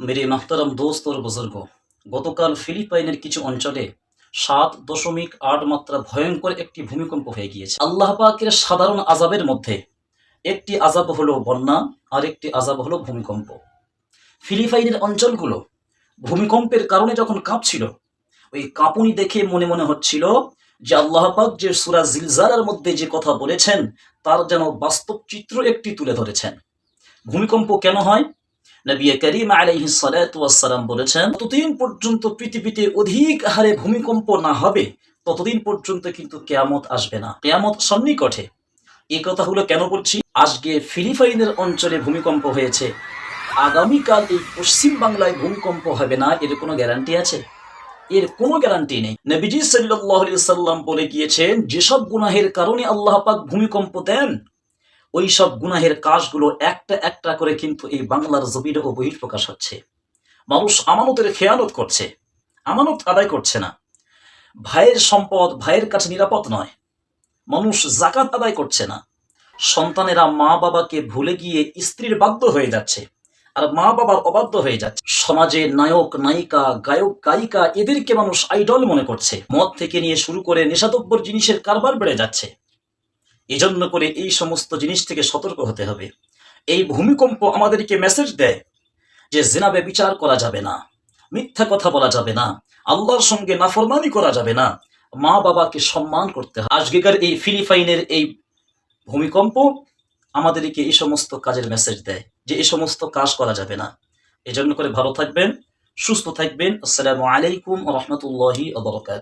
मेरे महतरम दोस्त और बुजुर्गों, গতকাল ফিলিপাইনের কিছু অঞ্চলে ৭.৮ মাত্রা ভয়ঙ্কর একটি ভূমিকম্প হয়ে গিয়েছে। আল্লাহ পাকের সাধারণ আযাবের মধ্যে একটি আযাব হলো বন্যা, আর একটি আযাব হলো ভূমিকম্প। ফিলিপাইনের অঞ্চলগুলো ভূমিকম্পের কারণে যখন কাঁপছিল, ওই কাঁপুনি দেখে মনে মনে হচ্ছিল যে আল্লাহ পাক যে সূরা জিলজালার মধ্যে যে কথা বলেছেন তার যেন বাস্তব চিত্র একটি তুলে ধরেছেন। ভূমিকম্প কেন হয়? নবী করিম আলাইহিস সালাতু ওয়াস সালাম বলেছেন, ততদিন পর্যন্ত পৃথিবীতে অধিক হারে ভূমিকম্প না হবে ততদিন পর্যন্ত কিন্তু কিয়ামত আসবে না, কিয়ামত সন্নিকটে। এই কথাগুলো কেন বলছি? আজকে ফিলিপাইনের অঞ্চলে ভূমিকম্প হয়েছে, আগামীকাল এই পশ্চিম বাংলায় ভূমিকম্প হবে না, এর কোনো গ্যারান্টি আছে? এর কোনো গ্যারান্টি নেই। নবীজি সাল্লাল্লাহু আলাইহি সাল্লাম বলে গিয়েছেন, যেসব গুনাহের কারণে আল্লাহ পাক ভূমিকম্প দেন ওই সব গুনাহের কাজগুলো একটা একটা করে কিন্তু এই বাংলার জমিনে বহিঃপ্রকাশ হচ্ছে। মানুষ আমানতের খেয়ানত করছে, আমানত আদায় করছে না। ভাইয়ের সম্পদ ভাইয়ের কাছে নিরাপদ নয়। মানুষ যাকাত আদায় করছে না। সন্তানেরা মা বাবাকে ভুলে গিয়ে স্ত্রীর বাধ্য হয়ে যাচ্ছে, আর মা বাবার অবাধ্য হয়ে যাচ্ছে। সমাজে নায়ক নায়িকা, গায়ক গায়িকা এদেরকে মানুষ আইডল মনে করছে। মদ থেকে নিয়ে শুরু করে নেশাদ্রব্য জিনিসের কারবার বেড়ে যাচ্ছে। এজন্য করে এই সমস্ত জিনিস থেকে সতর্ক হতে হবে। এই ভূমিকম্প আমাদেরকে মেসেজ দেয় যে জিনা ব্যভিচার করা যাবে না, মিথ্যা কথা বলা যাবে না, আল্লাহর সঙ্গে নাফরমানি করা যাবে না, মা বাবাকে সম্মান করতে হবে। আজকেকার এই ফিলিপাইনের এই ভূমিকম্প আমাদেরকে এই সমস্ত কাজের মেসেজ দেয় যে এই সমস্ত কাজ করা যাবে না। এজন্য করে ভালো থাকবেন, সুস্থ থাকবেন। আসসালামু আলাইকুম ওয়া রাহমাতুল্লাহি ওয়া বারাকাতুহু।